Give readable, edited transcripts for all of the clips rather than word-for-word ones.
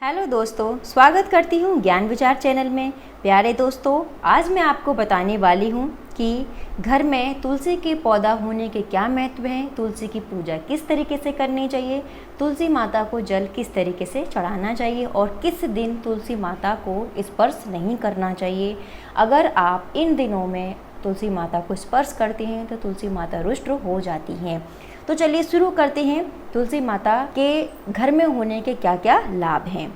Hello दोस्तों, स्वागत करती हूँ ज्ञान विचार चैनल में। प्यारे दोस्तों, आज मैं आपको बताने वाली हूँ कि घर में तुलसी के पौधा होने के क्या महत्व हैं, तुलसी की पूजा किस तरीके से करनी चाहिए, तुलसी माता को जल किस तरीके से चढ़ाना चाहिए और किस दिन तुलसी माता को स्पर्श नहीं करना चाहिए। अगर आप इन दिनों में तुलसी माता को स्पर्श करते हैं तो तुलसी माता रुष्ट हो जाती हैं। तो चलिए शुरू करते हैं। तुलसी माता के घर में होने के क्या क्या लाभ हैं।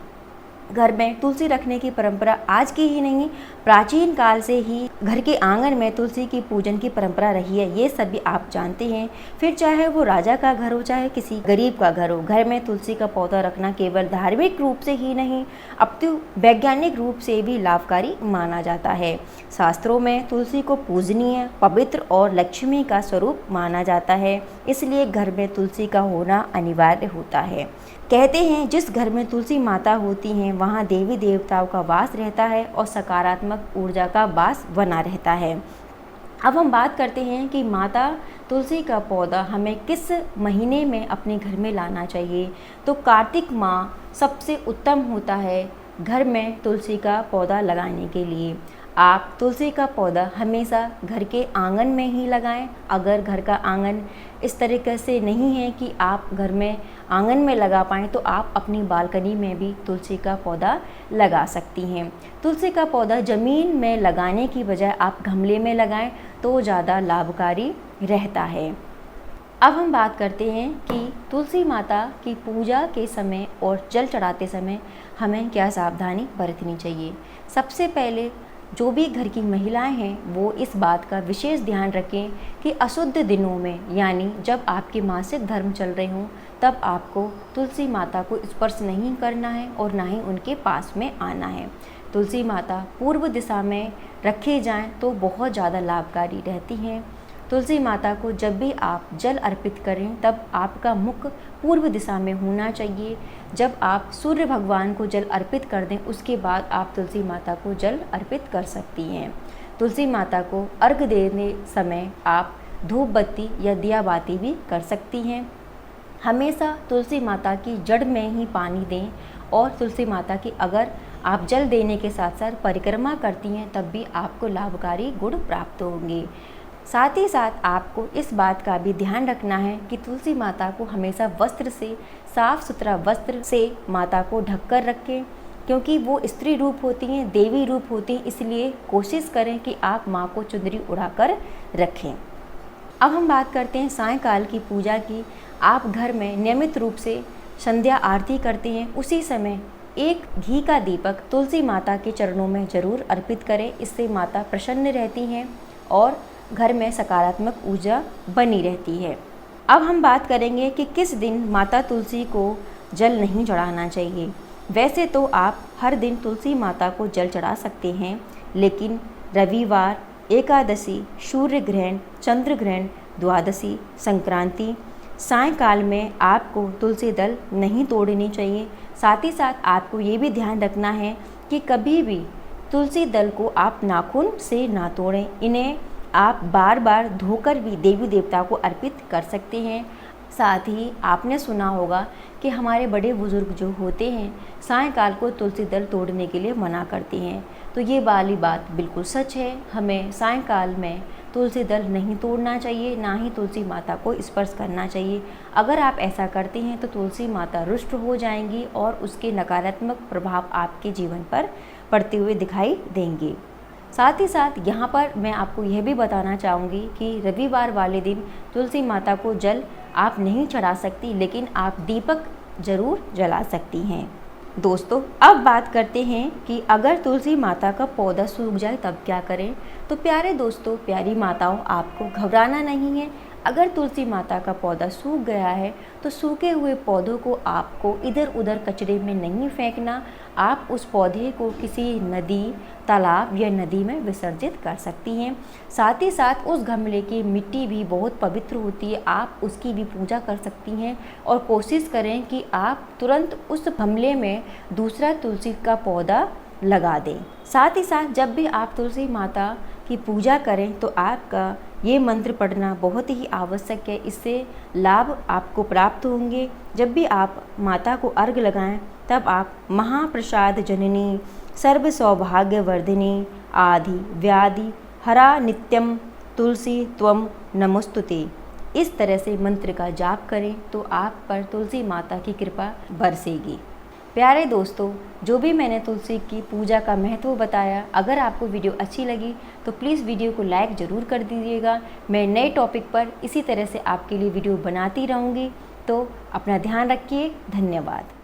घर में तुलसी रखने की परंपरा आज की ही नहीं, प्राचीन काल से ही घर के आंगन में तुलसी की पूजन की परंपरा रही है, ये सभी आप जानते हैं। फिर चाहे वो राजा का घर हो चाहे किसी गरीब का घर हो, घर में तुलसी का पौधा रखना केवल धार्मिक रूप से ही नहीं अपितु वैज्ञानिक रूप से भी लाभकारी माना जाता है। शास्त्रों में तुलसी को पूजनीय, पवित्र और लक्ष्मी का स्वरूप माना जाता है, इसलिए घर में तुलसी का होना अनिवार्य होता है। कहते हैं जिस घर में तुलसी माता होती हैं वहाँ देवी देवताओं का वास रहता है और सकारात्मक ऊर्जा का वास बना रहता है। अब हम बात करते हैं कि माता तुलसी का पौधा हमें किस महीने में अपने घर में लाना चाहिए। तो कार्तिक माह सबसे उत्तम होता है घर में तुलसी का पौधा लगाने के लिए। आप तुलसी का पौधा हमेशा घर के आंगन में ही लगाएं। अगर घर का आंगन इस तरीके से नहीं है कि आप घर में आंगन में लगा पाएँ तो आप अपनी बालकनी में भी तुलसी का पौधा लगा सकती हैं। तुलसी का पौधा ज़मीन में लगाने की बजाय आप गमले में लगाएं तो ज़्यादा लाभकारी रहता है। अब हम बात करते हैं कि तुलसी माता की पूजा के समय और जल चढ़ाते समय हमें क्या सावधानी बरतनी चाहिए। सबसे पहले जो भी घर की महिलाएं हैं वो इस बात का विशेष ध्यान रखें कि अशुद्ध दिनों में, यानी जब आपके मासिक धर्म चल रहे हों, तब आपको तुलसी माता को स्पर्श नहीं करना है और ना ही उनके पास में आना है। तुलसी माता पूर्व दिशा में रखे जाएं तो बहुत ज़्यादा लाभकारी रहती हैं। तुलसी माता को जब भी आप जल अर्पित करें तब आपका मुख पूर्व दिशा में होना चाहिए। जब आप सूर्य भगवान को जल अर्पित कर दें उसके बाद आप तुलसी माता को जल अर्पित कर सकती हैं। तुलसी माता को अर्घ देने समय आप धूप बत्ती या दिया बाती भी कर सकती हैं। हमेशा तुलसी माता की जड़ में ही पानी दें और तुलसी माता की अगर आप जल देने के साथ साथ परिक्रमा करती हैं तब भी आपको लाभकारी गुण प्राप्त होंगे। साथ ही साथ आपको इस बात का भी ध्यान रखना है कि तुलसी माता को हमेशा वस्त्र से, साफ सुथरा वस्त्र से माता को ढककर रखें, क्योंकि वो स्त्री रूप होती हैं, देवी रूप होती हैं, इसलिए कोशिश करें कि आप माँ को चुंदरी उड़ाकर रखें। अब हम बात करते हैं सायंकाल की पूजा की। आप घर में नियमित रूप से संध्या आरती करते हैं, उसी समय एक घी का दीपक तुलसी माता के चरणों में जरूर अर्पित करें। इससे माता प्रसन्न रहती हैं और घर में सकारात्मक ऊर्जा बनी रहती है। अब हम बात करेंगे कि किस दिन माता तुलसी को जल नहीं चढ़ाना चाहिए। वैसे तो आप हर दिन तुलसी माता को जल चढ़ा सकते हैं, लेकिन रविवार, एकादशी, सूर्य ग्रहण, चंद्र ग्रहण, द्वादशी, संक्रांति, सायंकाल में आपको तुलसी दल नहीं तोड़नी चाहिए। साथ ही साथ आपको ये भी ध्यान रखना है कि कभी भी तुलसी दल को आप नाखून से ना तोड़ें। इन्हें आप बार बार धोकर भी देवी देवता को अर्पित कर सकते हैं। साथ ही आपने सुना होगा कि हमारे बड़े बुजुर्ग जो होते हैं सायंकाल को तुलसी दल तोड़ने के लिए मना करते हैं, तो ये वाली बात बिल्कुल सच है। हमें सायंकाल में तुलसी दल नहीं तोड़ना चाहिए, ना ही तुलसी माता को स्पर्श करना चाहिए। अगर आप ऐसा करते हैं तो तुलसी माता रुष्ट हो जाएंगी और उसके नकारात्मक प्रभाव आपके जीवन पर पड़ते हुए दिखाई देंगे। साथ ही साथ यहाँ पर मैं आपको यह भी बताना चाहूँगी कि रविवार वाले दिन तुलसी माता को जल आप नहीं चढ़ा सकती, लेकिन आप दीपक ज़रूर जला सकती हैं। दोस्तों, अब बात करते हैं कि अगर तुलसी माता का पौधा सूख जाए तब क्या करें। तो प्यारे दोस्तों, प्यारी माताओं, आपको घबराना नहीं है। अगर तुलसी माता का पौधा सूख गया है तो सूखे हुए पौधों को आपको इधर उधर कचरे में नहीं फेंकना। आप उस पौधे को किसी नदी, तालाब या नदी में विसर्जित कर सकती हैं। साथ ही साथ उस गमले की मिट्टी भी बहुत पवित्र होती है, आप उसकी भी पूजा कर सकती हैं और कोशिश करें कि आप तुरंत उस गमले में दूसरा तुलसी का पौधा लगा दें। साथ ही साथ जब भी आप तुलसी माता की पूजा करें तो आपका ये मंत्र पढ़ना बहुत ही आवश्यक है। इससे लाभ आपको प्राप्त होंगे। जब भी आप माता को अर्घ लगाएं तब आप महाप्रसाद जननी सर्व सौभाग्यवर्धिनी आदि व्याधि हरा नित्यम तुलसी त्वम नमोस्तुते इस तरह से मंत्र का जाप करें तो आप पर तुलसी माता की कृपा बरसेगी। प्यारे दोस्तों, जो भी मैंने तुलसी की पूजा का महत्व बताया, अगर आपको वीडियो अच्छी लगी तो प्लीज़ वीडियो को लाइक ज़रूर कर दीजिएगा। मैं नए टॉपिक पर इसी तरह से आपके लिए वीडियो बनाती रहूँगी। तो अपना ध्यान रखिए। धन्यवाद।